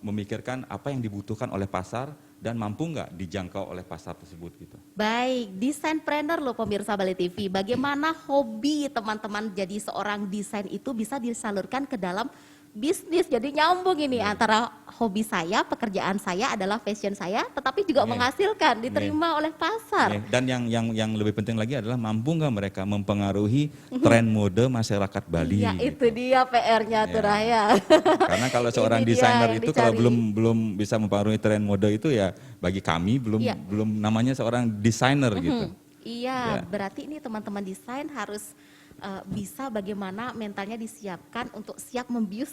B: memikirkan apa yang dibutuhkan oleh pasar dan mampu nggak dijangkau oleh pasar tersebut gitu.
A: Baik, desainpreneur loh pemirsa Bali TV. Bagaimana hobi teman-teman jadi seorang desain itu bisa disalurkan ke dalam bisnis, jadi nyambung ini antara hobi saya, pekerjaan saya adalah fashion saya, tetapi juga menghasilkan, diterima oleh pasar.
B: Dan yang lebih penting lagi adalah mampu nggak mereka mempengaruhi tren mode masyarakat Bali.
A: Ya itu dia PR-nya Turah ya.
B: Karena kalau seorang desainer itu kalau belum bisa mempengaruhi tren mode itu ya bagi kami belum namanya seorang desainer gitu.
A: Iya, berarti ini teman-teman desain harus bisa bagaimana mentalnya disiapkan untuk siap membius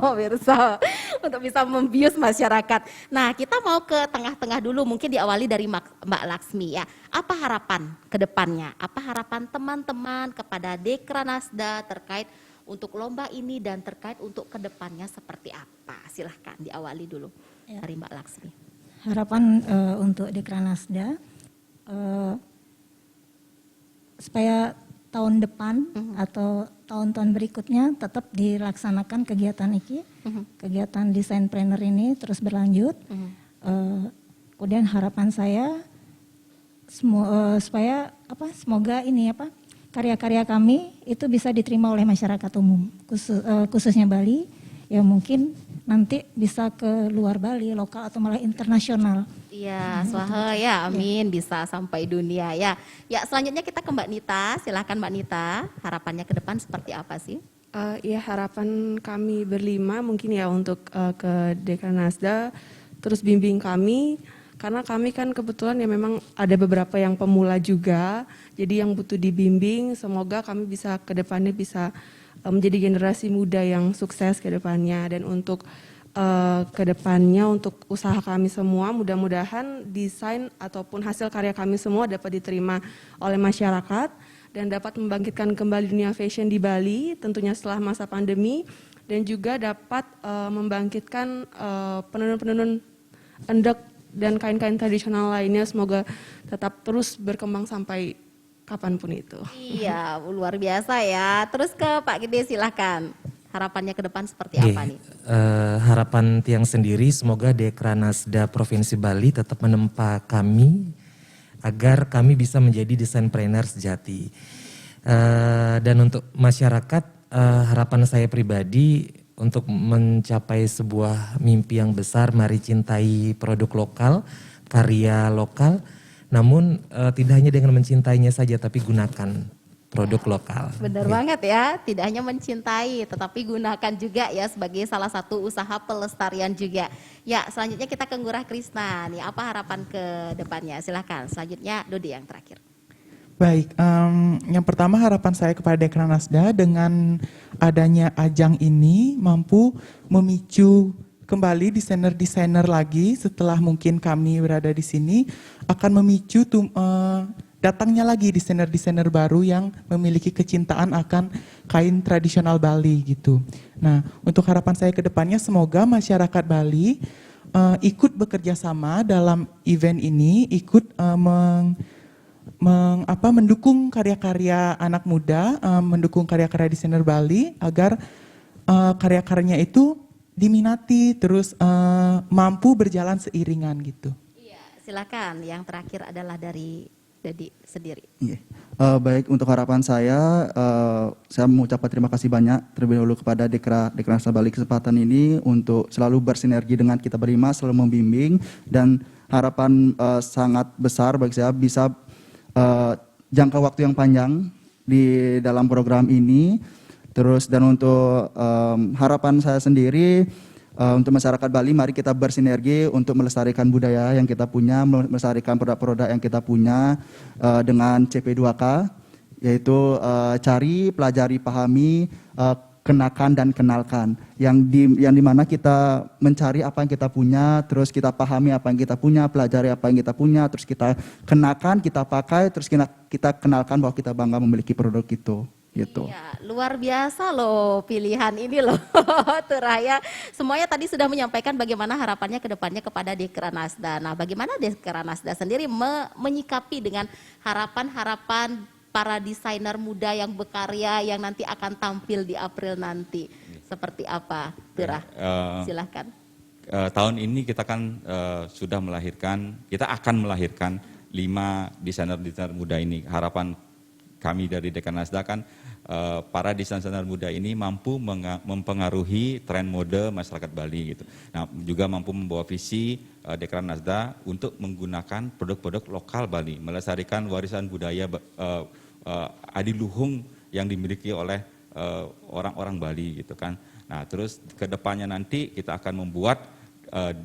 A: pemirsa, untuk bisa membius masyarakat. Nah, kita mau ke tengah-tengah dulu, mungkin diawali dari Mbak Laksmi ya. Apa harapan ke depannya? Apa harapan teman-teman kepada Dekranasda terkait untuk lomba ini dan terkait untuk ke depannya seperti apa? Silahkan diawali dulu dari Mbak Laksmi.
E: Harapan untuk Dekranasda supaya tahun depan atau tahun-tahun berikutnya tetap dilaksanakan kegiatan ini, kegiatan desain planner ini terus berlanjut. Kemudian harapan saya supaya semoga ini karya-karya kami itu bisa diterima oleh masyarakat umum, khususnya Bali, ya mungkin nanti bisa ke luar Bali, lokal atau malah internasional.
A: Iya, swaha ya, amin, bisa sampai dunia ya. Ya, selanjutnya kita ke Mbak Nita, silakan Mbak Nita, harapannya ke depan seperti apa sih?
F: Ya, harapan kami berlima mungkin ya untuk ke Dekranasda terus bimbing kami, karena kami kan kebetulan ya memang ada beberapa yang pemula juga, jadi yang butuh dibimbing. Semoga kami bisa ke depannya bisa menjadi generasi muda yang sukses ke depannya. Dan untuk ke depannya untuk usaha kami semua, mudah-mudahan desain ataupun hasil karya kami semua dapat diterima oleh masyarakat dan dapat membangkitkan kembali dunia fashion di Bali tentunya setelah masa pandemi, dan juga dapat membangkitkan penenun-penenun endek dan kain-kain tradisional lainnya, semoga tetap terus berkembang sampai kapanpun itu.
A: Iya, luar biasa ya. Terus ke Pak Gede silahkan. Harapannya ke depan seperti apa nih?
G: Harapan Tiang sendiri semoga Dekranasda Provinsi Bali tetap menempa kami agar kami bisa menjadi desain planner sejati. Dan untuk masyarakat, harapan saya pribadi untuk mencapai sebuah mimpi yang besar, mari cintai produk lokal, karya lokal, namun tidak hanya dengan mencintainya saja tapi gunakan produk lokal.
A: Benar banget ya, tidak hanya mencintai tetapi gunakan juga ya sebagai salah satu usaha pelestarian juga. Ya, selanjutnya kita ke Ngurah Krisna nih, apa harapan ke depannya? Silahkan, selanjutnya Dodi yang terakhir.
D: Baik, yang pertama harapan saya kepada Dekranasda dengan adanya ajang ini mampu memicu kembali desainer-desainer lagi setelah mungkin kami berada di sini, akan memicu datangnya lagi desainer-desainer baru yang memiliki kecintaan akan kain tradisional Bali gitu. Nah, untuk harapan saya ke depannya semoga masyarakat Bali ikut bekerja sama dalam event ini, ikut mendukung karya-karya anak muda, mendukung karya-karya desainer Bali agar karya-karyanya itu diminati terus mampu berjalan seiringan gitu.
A: Iya, silakan. Yang terakhir adalah dari Dodi sendiri.
C: Baik, untuk harapan saya mengucapkan terima kasih banyak terlebih dahulu kepada Dekranasda Bali kesempatan ini untuk selalu bersinergi dengan kita berlima, selalu membimbing, dan harapan sangat besar bagi saya bisa jangka waktu yang panjang di dalam program ini. Terus dan untuk harapan saya sendiri untuk masyarakat Bali, mari kita bersinergi untuk melestarikan budaya yang kita punya, melestarikan produk-produk yang kita punya dengan CP2K, yaitu cari, pelajari, pahami, kenakan dan kenalkan. Yang dimana kita mencari apa yang kita punya, terus kita pahami apa yang kita punya, pelajari apa yang kita punya, terus kita kenakan, kita pakai, terus kita kenalkan bahwa kita bangga memiliki produk itu. Gitu.
A: Iya, luar biasa loh pilihan ini loh, Turaya. Semuanya tadi sudah menyampaikan bagaimana harapannya ke depannya kepada Dekranasda. Nah, bagaimana Dekranasda sendiri menyikapi dengan harapan-harapan para desainer muda yang berkarya yang nanti akan tampil di April nanti? Seperti apa, Turah? Silahkan.
B: Tahun ini kita kan sudah melahirkan, kita akan melahirkan 5 desainer-desainer muda ini. Harapan kami dari Dekranasda kan para desainer muda ini mampu mempengaruhi tren mode masyarakat Bali gitu. Nah, juga mampu membawa visi Dekranasda untuk menggunakan produk-produk lokal Bali, melestarikan warisan budaya adiluhung yang dimiliki oleh orang-orang Bali gitu kan. Nah, terus ke depannya nanti kita akan membuat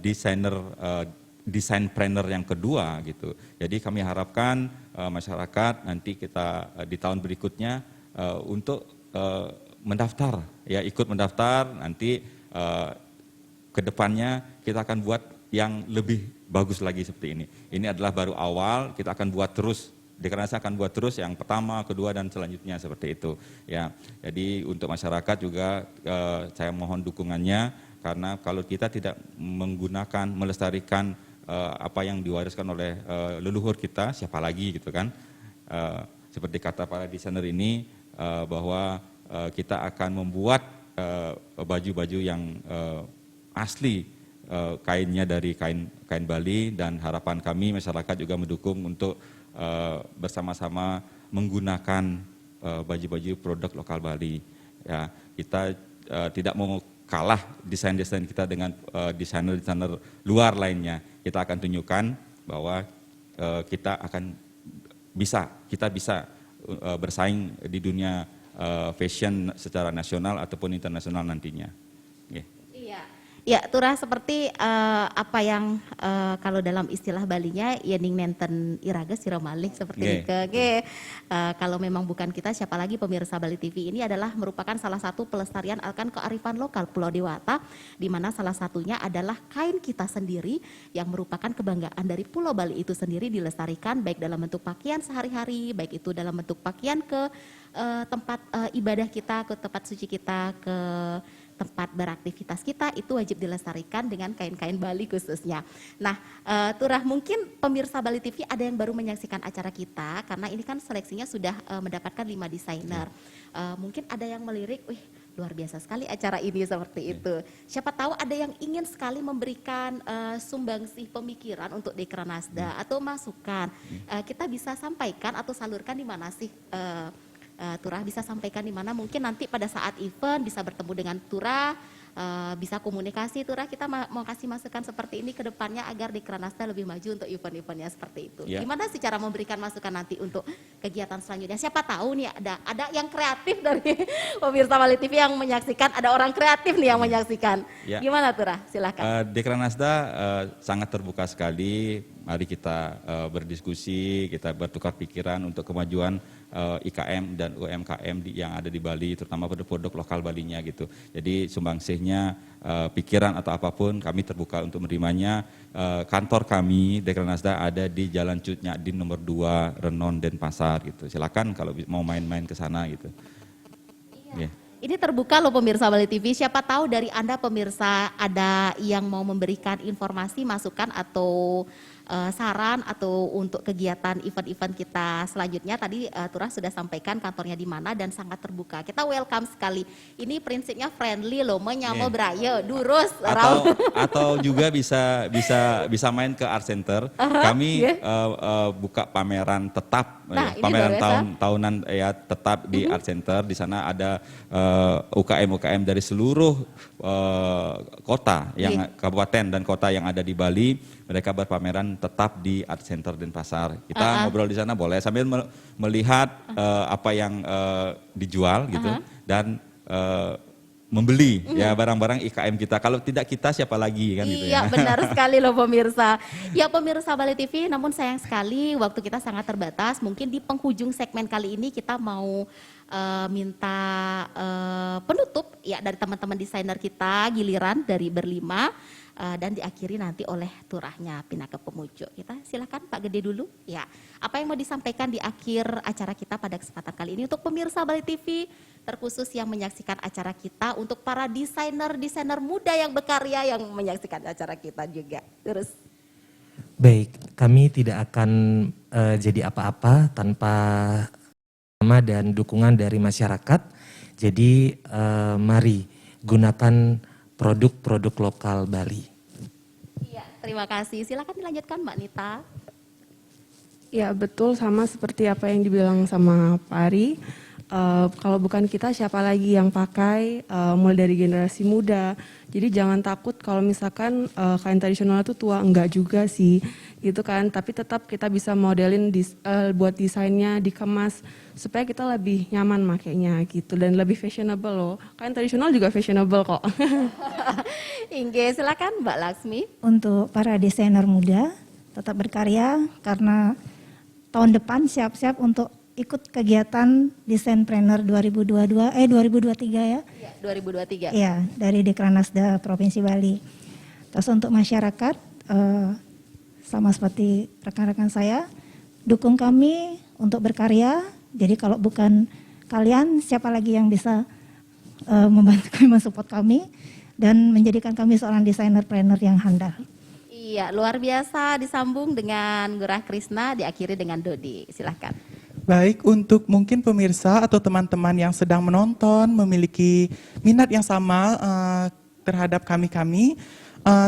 B: desain planner yang kedua gitu. Jadi kami harapkan masyarakat nanti kita di tahun berikutnya untuk mendaftar, ya ikut mendaftar. Nanti kedepannya kita akan buat yang lebih bagus lagi seperti ini. Ini adalah baru awal, kita akan buat terus. Dekranasda akan buat terus yang pertama, kedua, dan selanjutnya seperti itu. Ya, jadi untuk masyarakat juga saya mohon dukungannya, karena kalau kita tidak menggunakan, melestarikan apa yang diwariskan oleh leluhur kita, siapa lagi gitu kan? Seperti kata para desainer ini bahwa kita akan membuat baju-baju yang asli, kainnya dari kain Bali, dan harapan kami masyarakat juga mendukung untuk bersama-sama menggunakan baju-baju produk lokal Bali. Ya, kita tidak mau kalah desain-desain kita dengan desainer-desainer luar lainnya. Kita akan tunjukkan bahwa kita bisa bersaing di dunia fashion secara nasional ataupun internasional nantinya. Okay.
A: Ya, Turah, seperti apa yang kalau dalam istilah Balinya yening nenten iraga sira malik seperti itu. Kalau memang bukan kita, siapa lagi? Pemirsa Bali TV ini adalah merupakan salah satu pelestarian akan kearifan lokal Pulau Dewata, di mana salah satunya adalah kain kita sendiri yang merupakan kebanggaan dari Pulau Bali itu sendiri, dilestarikan baik dalam bentuk pakaian sehari-hari, baik itu dalam bentuk pakaian ke tempat ibadah kita, ke tempat suci kita, ke tempat beraktivitas kita, itu wajib dilestarikan dengan kain-kain Bali khususnya. Nah, Turah, mungkin pemirsa Bali TV ada yang baru menyaksikan acara kita, karena ini kan seleksinya sudah mendapatkan 5 desainer. Mungkin ada yang melirik, wih luar biasa sekali acara ini seperti itu. Siapa tahu ada yang ingin sekali memberikan sumbangsih pemikiran untuk Dekranasda atau masukan. Kita bisa sampaikan atau salurkan di mana sih? Turah bisa sampaikan di mana, mungkin nanti pada saat event bisa bertemu dengan Turah, bisa komunikasi. Turah, kita mau kasih masukan seperti ini ke depannya agar Dekranasda lebih maju untuk event-eventnya seperti itu. Ya. Gimana sih cara memberikan masukan nanti untuk kegiatan selanjutnya? Siapa tahu nih ada yang kreatif dari pemirsa Bali TV yang menyaksikan, ada orang kreatif nih yang menyaksikan. Ya. Gimana Turah? Silakan.
B: Dekranasda sangat terbuka sekali. Mari kita berdiskusi, kita bertukar pikiran untuk kemajuan IKM dan UMKM yang ada di Bali, terutama produk lokal Balinya gitu. Jadi sumbangsihnya, pikiran atau apapun, kami terbuka untuk menerimanya. Kantor kami Dekranasda ada di Jalan Cut Nyadin nomor 2, Renon, Denpasar gitu. Silakan kalau mau main-main ke sana gitu.
A: Iya. Yeah. Ini terbuka loh pemirsa Bali TV, siapa tahu dari Anda pemirsa ada yang mau memberikan informasi, masukan atau saran atau untuk kegiatan event-event kita selanjutnya. Tadi Turah sudah sampaikan kantornya di mana dan sangat terbuka. Kita welcome sekali. Ini prinsipnya friendly loh, menyamo braya, durus.
B: Atau juga bisa main ke Art Center. Kami buka pameran tetap, pameran tahunan ya tetap di Art Center. Di sana ada UKM dari seluruh kota, yang kabupaten dan kota yang ada di Bali. Mereka berpameran tetap di Art Center Denpasar. Kita ngobrol di sana boleh sambil melihat apa yang dijual gitu dan membeli ya barang-barang IKM kita. Kalau tidak kita siapa lagi kan gitu ya.
A: Iya benar sekali loh pemirsa. Ya pemirsa Bali TV, namun sayang sekali waktu kita sangat terbatas. Mungkin di penghujung segmen kali ini kita mau minta penutup ya dari teman-teman desainer kita, giliran dari berlima. Dan diakhiri nanti oleh Turahnya Pinaka Pemujo. Kita silakan Pak Gede dulu. Ya, apa yang mau disampaikan di akhir acara kita pada kesempatan kali ini untuk pemirsa Bali TV, terkhusus yang menyaksikan acara kita, untuk para desainer muda yang berkarya yang menyaksikan acara kita juga. Terus.
G: Baik, kami tidak akan jadi apa-apa tanpa nama dan dukungan dari masyarakat. Jadi mari gunakan produk-produk lokal Bali.
A: Iya, terima kasih. Silakan dilanjutkan Mbak Nita.
F: Ya betul, sama seperti apa yang dibilang sama Pak Ari. Kalau bukan kita siapa lagi yang pakai, mulai dari generasi muda. Jadi jangan takut kalau misalkan kain tradisional itu tua, enggak juga sih gitu kan. Tapi tetap kita bisa modelin buat desainnya, dikemas supaya kita lebih nyaman makainya gitu dan lebih fashionable loh. Kain tradisional juga fashionable kok.
A: Inge, silakan Mbak Laksmi.
E: Untuk para desainer muda tetap berkarya karena tahun depan siap-siap untuk ikut kegiatan Desainpreneur 2023 ya.
A: Iya, 2023.
E: Iya, dari Dekranasda Provinsi Bali. Terus untuk masyarakat, sama seperti rekan-rekan saya, dukung kami untuk berkarya. Jadi kalau bukan kalian, siapa lagi yang bisa membantu kami, mensupport kami, dan menjadikan kami seorang desainer-planner yang handal.
A: Iya, luar biasa, disambung dengan Ngurah Krisna, diakhiri dengan Dodi. Silahkan.
D: Baik, untuk mungkin pemirsa atau teman-teman yang sedang menonton memiliki minat yang sama terhadap kami-kami,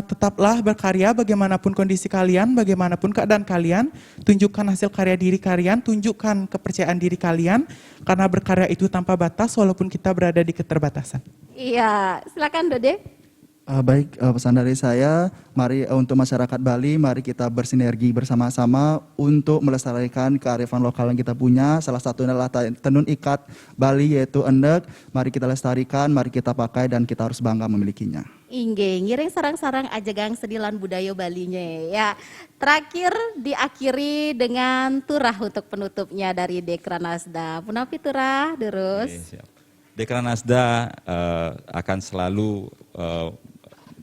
D: tetaplah berkarya bagaimanapun kondisi kalian, bagaimanapun keadaan kalian, tunjukkan hasil karya diri kalian, tunjukkan kepercayaan diri kalian, karena berkarya itu tanpa batas walaupun kita berada di keterbatasan.
A: Iya, silakan Dode.
C: Baik, pesan dari saya, mari untuk masyarakat Bali, mari kita bersinergi bersama-sama untuk melestarikan kearifan lokal yang kita punya. Salah satunya adalah tenun ikat Bali yaitu endek. Mari kita lestarikan, mari kita pakai dan kita harus bangga memilikinya.
A: Ingge, ngiring sarang-sarang ajagang sedilan budaya Balinya ya. Terakhir diakhiri dengan turah untuk penutupnya dari Dekranasda. Punapi turah, terus.
B: Oke, siap. Dekranasda akan selalu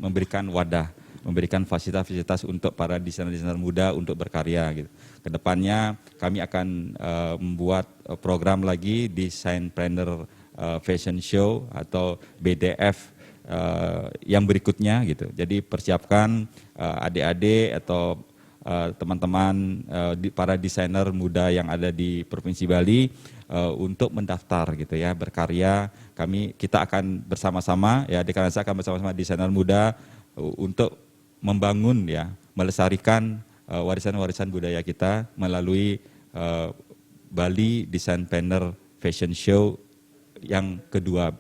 B: memberikan wadah, memberikan fasilitas-fasilitas untuk para desainer-desainer muda untuk berkarya gitu. Kedepannya kami akan membuat program lagi Desainpreneur Fashion Show atau BDF yang berikutnya gitu. Jadi persiapkan adik-adik atau teman-teman para desainer muda yang ada di Provinsi Bali untuk mendaftar gitu ya, berkarya. Kita akan bersama-sama ya, Dekranasda akan bersama-sama desainer muda untuk membangun ya, melestarikan warisan-warisan budaya kita melalui Bali Desainpreneur Fashion Show yang kedua.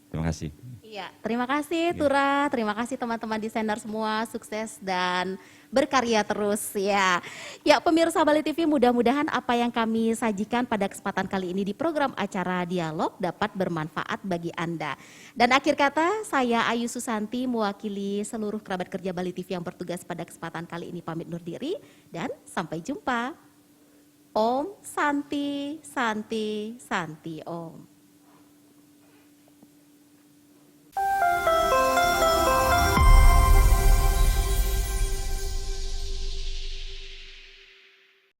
B: Terima kasih.
A: Iya, terima kasih Tura, terima kasih teman-teman desainer semua, sukses dan berkarya terus ya. Ya pemirsa Bali TV, mudah-mudahan apa yang kami sajikan pada kesempatan kali ini di program acara Dialog dapat bermanfaat bagi Anda. Dan akhir kata, saya Ayu Susanti mewakili seluruh kerabat kerja Bali TV yang bertugas pada kesempatan kali ini pamit undur diri dan sampai jumpa. Om Santi, Santi, Santi Om.